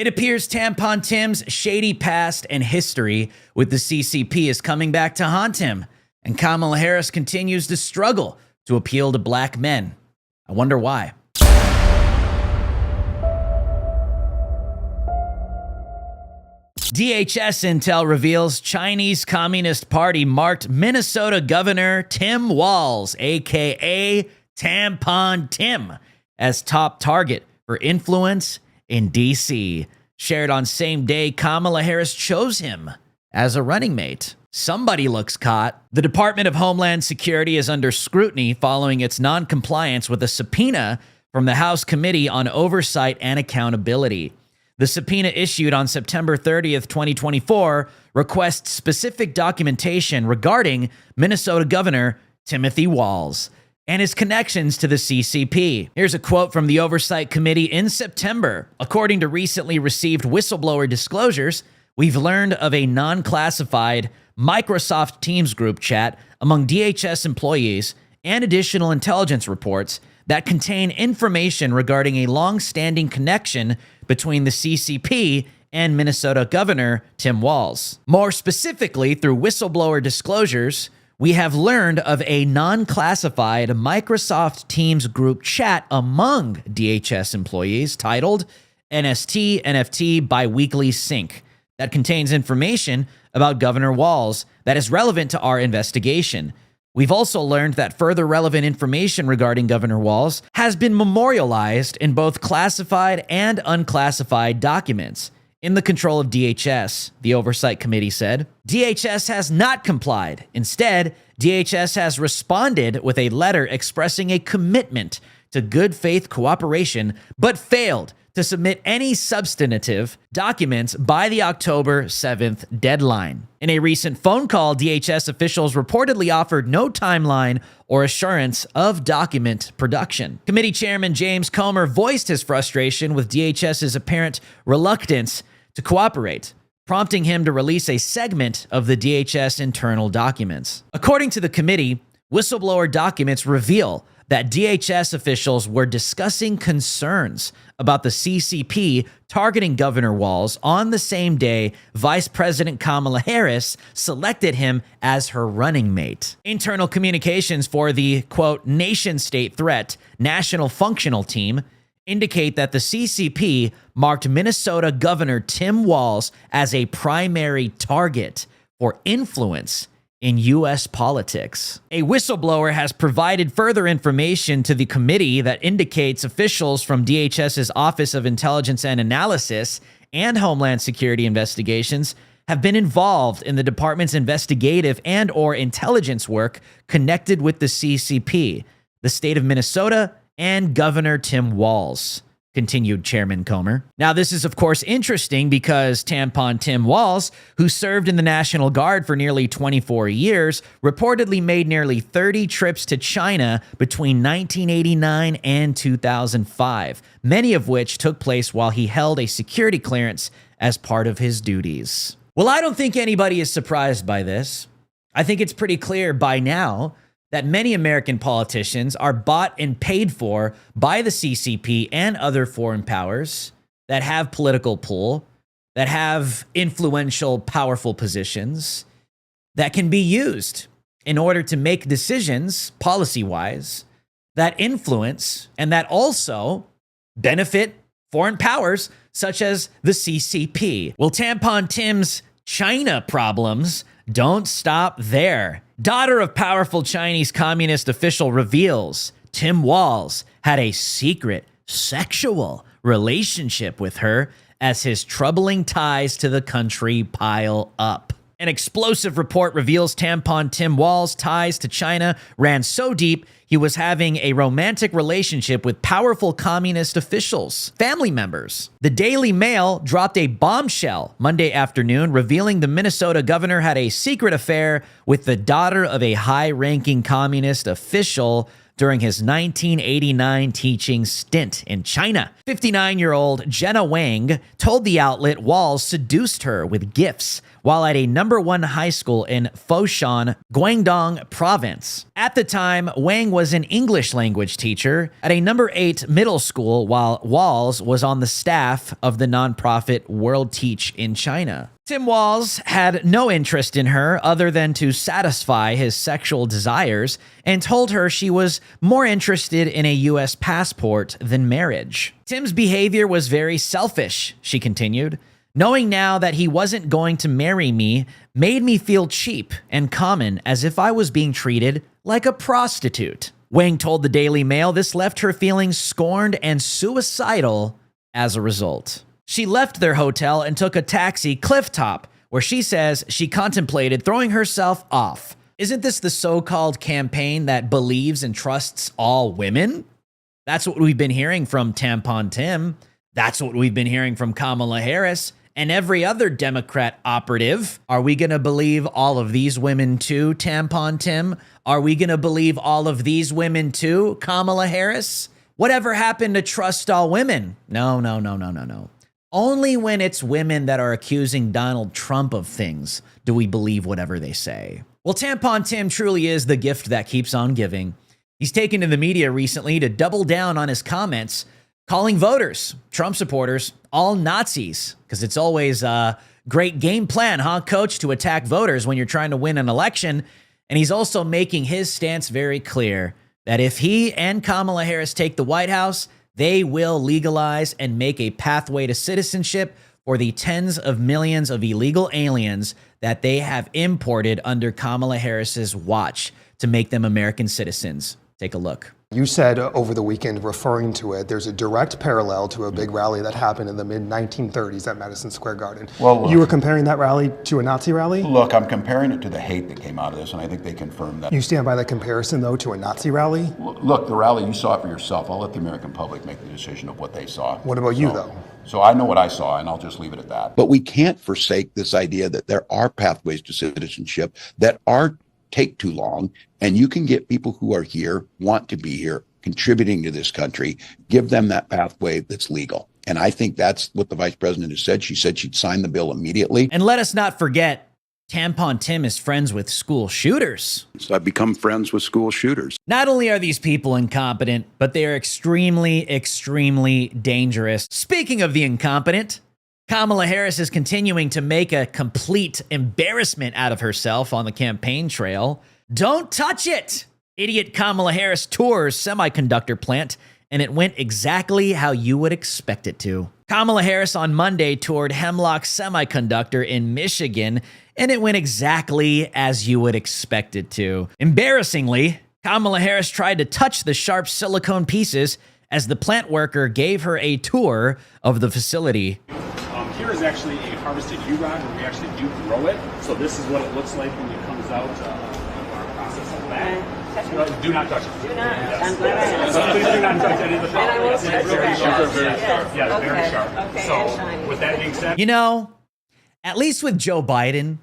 It appears Tampon Tim's shady past and history with the CCP is coming back to haunt him, and Kamala Harris continues to struggle to appeal to black men. I wonder why. DHS intel reveals Chinese Communist Party marked Minnesota Governor Tim Walz, aka Tampon Tim, as top target for influence in D.C. Shared on same day Kamala Harris chose him as a running mate. Somebody looks caught. The Department of Homeland Security is under scrutiny following its non-compliance with a subpoena from the House Committee on Oversight and Accountability. The subpoena issued on September 30th, 2024, requests specific documentation regarding Minnesota Governor Timothy Walz and his connections to the CCP. Here's a quote from the Oversight Committee in September. According to recently received whistleblower disclosures, we've learned of a non-classified Microsoft Teams group chat among DHS employees and additional intelligence reports that contain information regarding a long-standing connection between the CCP and Minnesota Governor Tim Walz. More specifically, through whistleblower disclosures, we have learned of a non-classified Microsoft Teams group chat among DHS employees titled NST NFT Biweekly Sync that contains information about Governor Walz that is relevant to our investigation. We've also learned that further relevant information regarding Governor Walz has been memorialized in both classified and unclassified documents in the control of DHS, the Oversight Committee said. DHS has not complied. Instead, DHS has responded with a letter expressing a commitment to good faith cooperation, but failed to submit any substantive documents by the October 7th deadline. In a recent phone call, DHS officials reportedly offered no timeline or assurance of document production. Committee Chairman James Comer voiced his frustration with DHS's apparent reluctance to cooperate, prompting him to release a segment of the DHS internal documents. According to the committee, whistleblower documents reveal that DHS officials were discussing concerns about the CCP targeting Governor Walz on the same day Vice President Kamala Harris selected him as her running mate. Internal communications for the, quote, nation-state threat National Functional Team indicate that the CCP marked Minnesota Governor Tim Walz as a primary target for influence in U.S. politics. A whistleblower has provided further information to the committee that indicates officials from DHS's Office of Intelligence and Analysis and Homeland Security investigations have been involved in the department's investigative and/or intelligence work connected with the CCP, the state of Minnesota, and Governor Tim Walz, continued Chairman Comer. Now, this is, of course, interesting because Tampon Tim Walz, who served in the National Guard for nearly 24 years, reportedly made nearly 30 trips to China between 1989 and 2005, many of which took place while he held a security clearance as part of his duties. Well, I don't think anybody is surprised by this. I think it's pretty clear by now that many American politicians are bought and paid for by the CCP and other foreign powers that have political pull, that have influential, powerful positions that can be used in order to make decisions, policy-wise, that influence and that also benefit foreign powers such as the CCP. Well, Tampon Tim's China problems don't stop there. Daughter of powerful Chinese communist official reveals Tim Walz had a secret sexual relationship with her as his troubling ties to the country pile up. An explosive report reveals Tampon Tim Walz's ties to China ran so deep he was having a romantic relationship with powerful communist officials, family members. The Daily Mail dropped a bombshell Monday afternoon revealing the Minnesota governor had a secret affair with the daughter of a high-ranking communist official during his 1989 teaching stint in China. 59-year-old Jenna Wang told the outlet Walz seduced her with gifts while at a #1 high school in Foshan, Guangdong province. At the time, Wang was an English language teacher at a #8 middle school, while Walz was on the staff of the nonprofit World Teach in China. Tim Walz had no interest in her other than to satisfy his sexual desires and told her she was more interested in a U.S. passport than marriage. Tim's behavior was very selfish, she continued. Knowing now that he wasn't going to marry me made me feel cheap and common, as if I was being treated like a prostitute. Wang told the Daily Mail this left her feeling scorned and suicidal as a result. She left their hotel and took a taxi clifftop, where she says she contemplated throwing herself off. Isn't this the so-called campaign that believes and trusts all women? That's what we've been hearing from Tampon Tim. That's what we've been hearing from Kamala Harris and every other Democrat operative. Are we going to believe all of these women too, Tampon Tim? Are we going to believe all of these women too, Kamala Harris? Whatever happened to trust all women? No. Only when it's women that are accusing Donald Trump of things do we believe whatever they say. Well, Tampon Tim truly is the gift that keeps on giving. He's taken to the media recently to double down on his comments, calling voters, Trump supporters, all Nazis, because it's always a great game plan, huh, coach, to attack voters when you're trying to win an election. And he's also making his stance very clear that if he and Kamala Harris take the White House, they will legalize and make a pathway to citizenship for the tens of millions of illegal aliens that they have imported under Kamala Harris's watch to make them American citizens. Take a look. You said over the weekend, referring to it, there's a direct parallel to a big rally that happened in the mid-1930s at Madison Square Garden. Well, look, you were comparing that rally to a Nazi rally? Look, I'm comparing it to the hate that came out of this, and I think they confirmed that. You stand by the comparison, though, to a Nazi rally? Look, the rally, you saw it for yourself. I'll let the American public make the decision of what they saw. What about you, though? So I know what I saw, and I'll just leave it at that. But we can't forsake this idea that there are pathways to citizenship that take too long, and you can get people who are here, want to be here, contributing to this country, give them that pathway that's legal. And I think that's what the vice president has said. She said she'd sign the bill immediately. And let us not forget, Tampon Tim is friends with school shooters. So I've become friends with school shooters. Not only are these people incompetent, but they are extremely, extremely dangerous. Speaking of the incompetent, Kamala Harris is continuing to make a complete embarrassment out of herself on the campaign trail. Don't touch it! Idiot Kamala Harris tours semiconductor plant, and it went exactly how you would expect it to. Kamala Harris on Monday toured Hemlock Semiconductor in Michigan, and it went exactly as you would expect it to. Embarrassingly, Kamala Harris tried to touch the sharp silicone pieces as the plant worker gave her a tour of the facility. Here is actually a harvested U-rod where we actually do grow it. So this is what it looks like when it comes out of our process of that. Do not touch it. Do not. Yes. I'm glad I Yes. So please do not touch any of the And I won't touch very that. sharp. Yes. Very sharp. Yeah, Okay. very sharp. Okay, so and shiny. with that being said, You know, at least with Joe Biden,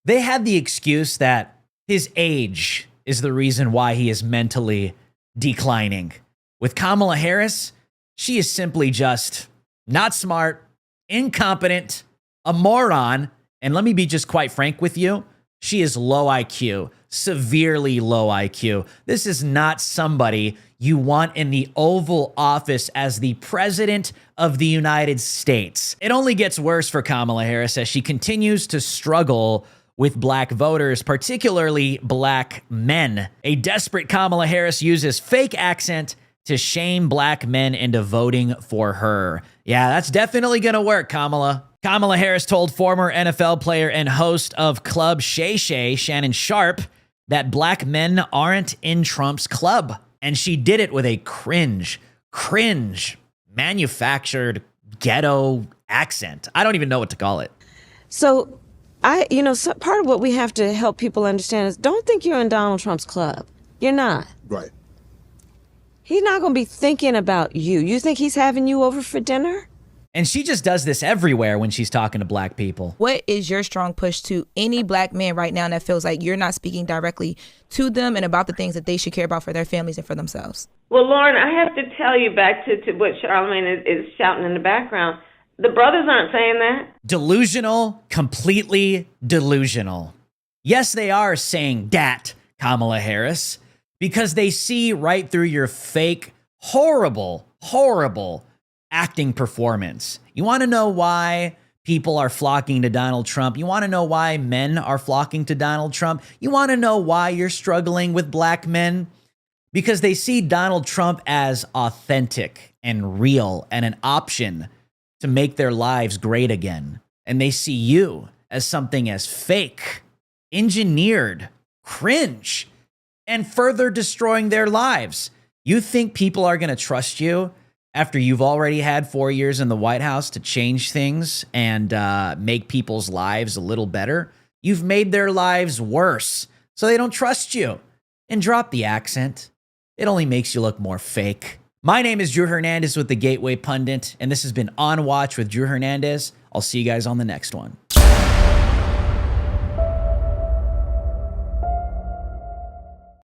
they had the excuse that his age is the reason why he is mentally declining. With Kamala Harris, she is simply just not smart, incompetent, a moron, and let me be just quite frank with you, she is low IQ, severely low IQ. This is not somebody you want in the Oval Office as the President of the United States. It only gets worse for Kamala Harris as she continues to struggle with black voters, particularly black men. A desperate Kamala Harris uses fake accent to shame black men into voting for her. Yeah, that's definitely gonna work, Kamala. Kamala Harris told former NFL player and host of Club Shay Shay, Shannon Sharp, that black men aren't in Trump's club. And she did it with a cringe, manufactured ghetto accent. I don't even know what to call it. So, part of what we have to help people understand is don't think you're in Donald Trump's club. You're not. Right. He's not going to be thinking about you. You think he's having you over for dinner? And she just does this everywhere when she's talking to black people. What is your strong push to any black man right now that feels like you're not speaking directly to them and about the things that they should care about for their families and for themselves? Well, Lauren, I have to tell you back to what Charlamagne is shouting in the background. The brothers aren't saying that. Delusional, completely delusional. Yes, they are saying dat, Kamala Harris, because they see right through your fake, horrible, horrible acting performance. You want to know why people are flocking to Donald Trump? You want to know why men are flocking to Donald Trump? You want to know why you're struggling with black men? Because they see Donald Trump as authentic and real and an option to make their lives great again. And they see you as something as fake, engineered, cringe, and further destroying their lives. You think people are going to trust you after you've already had 4 years in the White House to change things and make people's lives a little better? You've made their lives worse, so they don't trust you. And drop the accent. It only makes you look more fake. My name is Drew Hernandez with the Gateway Pundit, and this has been On Watch with Drew Hernandez. I'll see you guys on the next one.